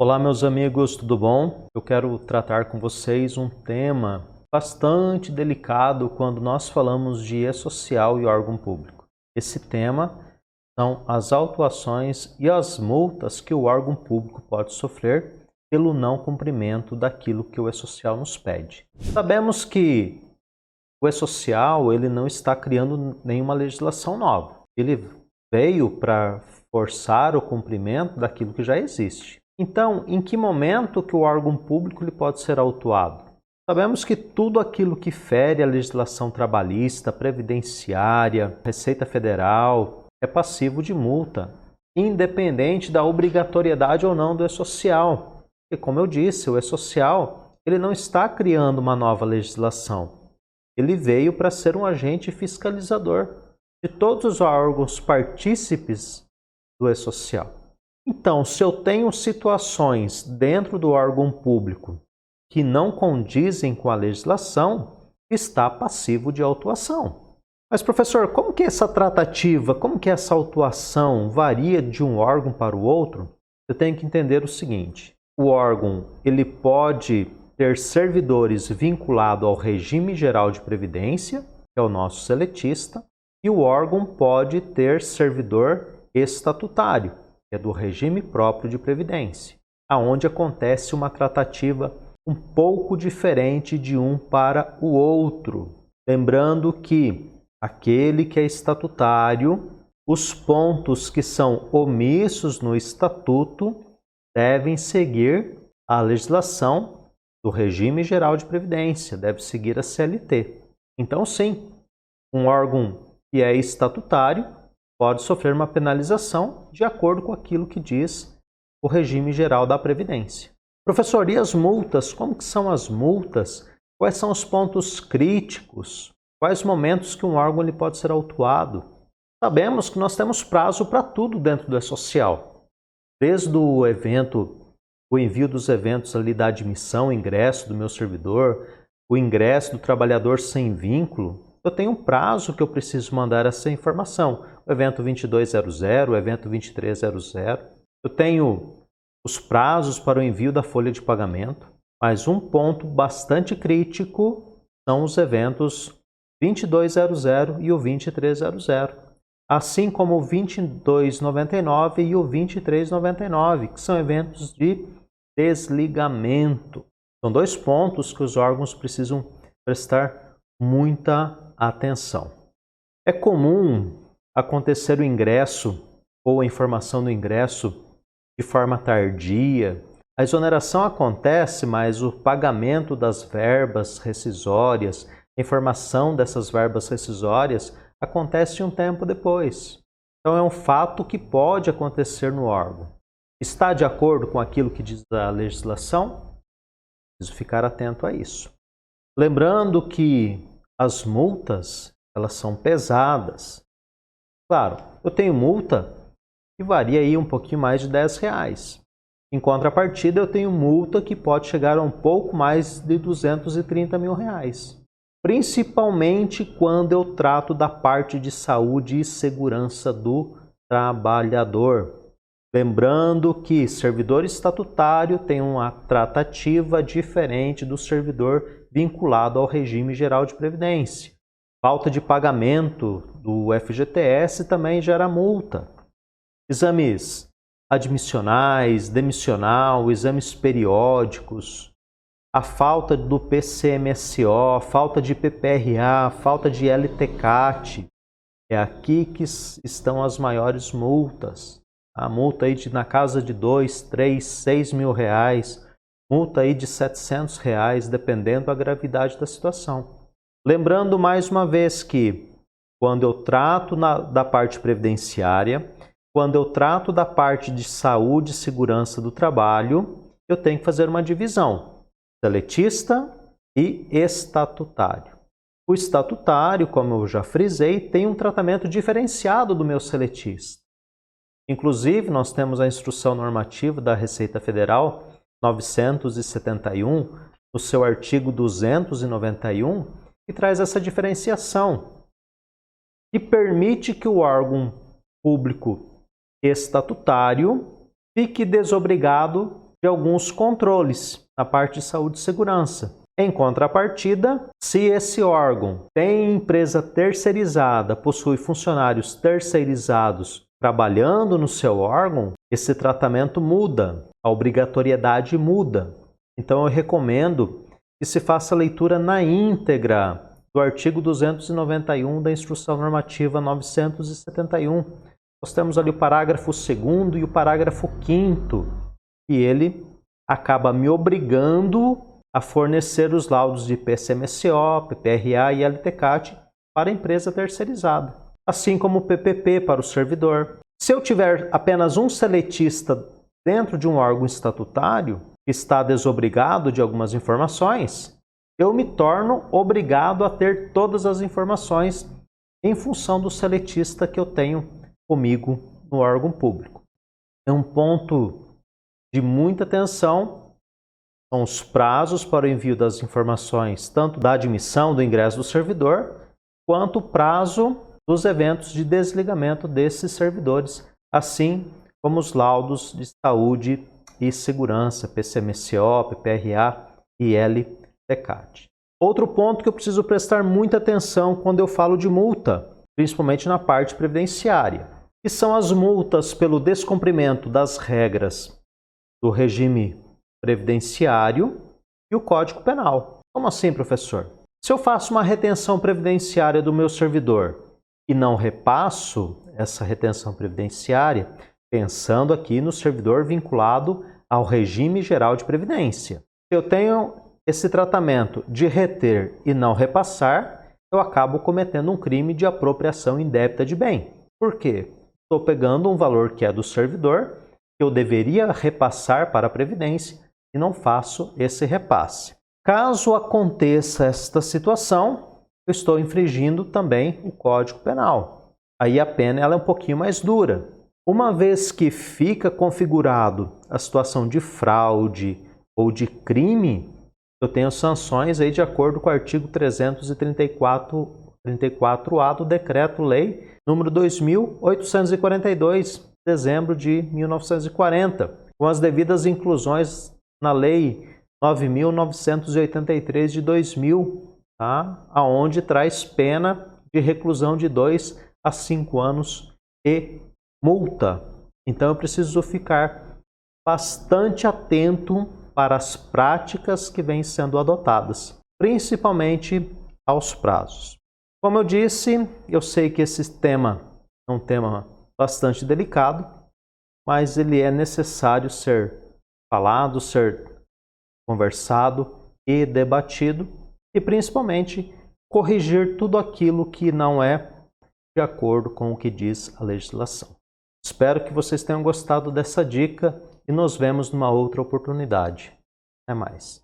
Olá, meus amigos, tudo bom? Eu quero tratar com vocês um tema bastante delicado quando nós falamos de E-Social e órgão público. Esse tema são as autuações e as multas que o órgão público pode sofrer pelo não cumprimento daquilo que o E-Social nos pede. Sabemos que o E-Social ele não está criando nenhuma legislação nova. Ele veio para forçar o cumprimento daquilo que já existe. Então, em que momento que o órgão público ele pode ser autuado? Sabemos que tudo aquilo que fere a legislação trabalhista, previdenciária, Receita Federal, é passivo de multa, independente da obrigatoriedade ou não do E-Social. E como eu disse, o E-Social ele não está criando uma nova legislação. Ele veio para ser um agente fiscalizador de todos os órgãos partícipes do E-Social. Então, se eu tenho situações dentro do órgão público que não condizem com a legislação, está passivo de autuação. Mas, professor, como que essa tratativa, como que essa autuação varia de um órgão para o outro? Eu tenho que entender o seguinte: o órgão ele pode ter servidores vinculados ao regime geral de previdência, que é o nosso seletista, e o órgão pode ter servidor estatutário, que é do regime próprio de previdência, aonde acontece uma tratativa um pouco diferente de um para o outro. Lembrando que aquele que é estatutário, os pontos que são omissos no estatuto devem seguir a legislação do regime geral de previdência, deve seguir a CLT. Então, sim, um órgão que é estatutário pode sofrer uma penalização de acordo com aquilo que diz o regime geral da Previdência. Professor, e as multas? Como que são as multas? Quais são os pontos críticos? Quais momentos que um órgão ele pode ser autuado? Sabemos que nós temos prazo para tudo dentro do E-Social. Desde o evento, o envio dos eventos ali da admissão, ingresso do meu servidor, o ingresso do trabalhador sem vínculo, eu tenho um prazo que eu preciso mandar essa informação. O evento 2200, o evento 2300. Eu tenho os prazos para o envio da folha de pagamento, mas um ponto bastante crítico são os eventos 2200 e o 2300, assim como o 2299 e o 2399, que são eventos de desligamento. São dois pontos que os órgãos precisam prestar muita atenção. É comum acontecer o ingresso ou a informação do ingresso de forma tardia. A exoneração acontece, mas o pagamento das verbas rescisórias, a informação dessas verbas rescisórias acontece um tempo depois. Então é um fato que pode acontecer no órgão. Está de acordo com aquilo que diz a legislação? Preciso ficar atento a isso. Lembrando que as multas, elas são pesadas. Claro, eu tenho multa que varia aí um pouquinho mais de R$10. Em contrapartida, eu tenho multa que pode chegar a um pouco mais de R$230 mil. Principalmente quando eu trato da parte de saúde e segurança do trabalhador. Lembrando que servidor estatutário tem uma tratativa diferente do servidor vinculado ao regime geral de previdência. Falta de pagamento do FGTS também gera multa. Exames admissionais, demissional, exames periódicos, a falta do PCMSO, falta de PPRA, falta de LTCAT. É aqui que estão as maiores multas. A multa aí na casa de 2, 3, 6 mil reais, multa aí de R$700, dependendo da gravidade da situação. Lembrando mais uma vez que quando eu trato da parte previdenciária, quando eu trato da parte de saúde e segurança do trabalho, eu tenho que fazer uma divisão, seletista e estatutário. O estatutário, como eu já frisei, tem um tratamento diferenciado do meu seletista. Inclusive, nós temos a Instrução Normativa da Receita Federal 971, no seu artigo 291, que traz essa diferenciação e permite que o órgão público estatutário fique desobrigado de alguns controles na parte de saúde e segurança. Em contrapartida, se esse órgão tem empresa terceirizada, possui funcionários terceirizados trabalhando no seu órgão, esse tratamento muda, a obrigatoriedade muda. Então eu recomendo que se faça a leitura na íntegra do artigo 291 da Instrução Normativa 971. Nós temos ali o parágrafo 2º e o parágrafo 5º, e ele acaba me obrigando a fornecer os laudos de PCMSO, PPRA e LTCAT para a empresa terceirizada, assim como o PPP para o servidor. Se eu tiver apenas um seletista dentro de um órgão estatutário, que está desobrigado de algumas informações, eu me torno obrigado a ter todas as informações em função do seletista que eu tenho comigo no órgão público. É um ponto de muita atenção, são os prazos para o envio das informações, tanto da admissão do ingresso do servidor, quanto o prazo dos eventos de desligamento desses servidores, assim como os laudos de saúde e segurança, PCMSO, PPRA e LTCAT. Outro ponto que eu preciso prestar muita atenção quando eu falo de multa, principalmente na parte previdenciária, que são as multas pelo descumprimento das regras do regime previdenciário e o Código Penal. Como assim, professor? Se eu faço uma retenção previdenciária do meu servidor e não repasso essa retenção previdenciária, pensando aqui no servidor vinculado ao regime geral de previdência. Se eu tenho esse tratamento de reter e não repassar, eu acabo cometendo um crime de apropriação indébita de bem. Por quê? Estou pegando um valor que é do servidor, que eu deveria repassar para a Previdência, e não faço esse repasse. Caso aconteça esta situação, eu estou infringindo também o Código Penal. Aí a pena ela é um pouquinho mais dura. Uma vez que fica configurado a situação de fraude ou de crime, eu tenho sanções aí de acordo com o artigo 334A do Decreto-Lei número 2.842, de dezembro de 1940, com as devidas inclusões na Lei 9.983 de 2000, tá? Onde traz pena de reclusão de 2 a 5 anos e multa. Então eu preciso ficar bastante atento para as práticas que vêm sendo adotadas, principalmente aos prazos. Como eu disse, eu sei que esse tema é um tema bastante delicado, mas ele é necessário ser falado, ser conversado e debatido, e principalmente corrigir tudo aquilo que não é de acordo com o que diz a legislação. Espero que vocês tenham gostado dessa dica e nos vemos numa outra oportunidade. Até mais.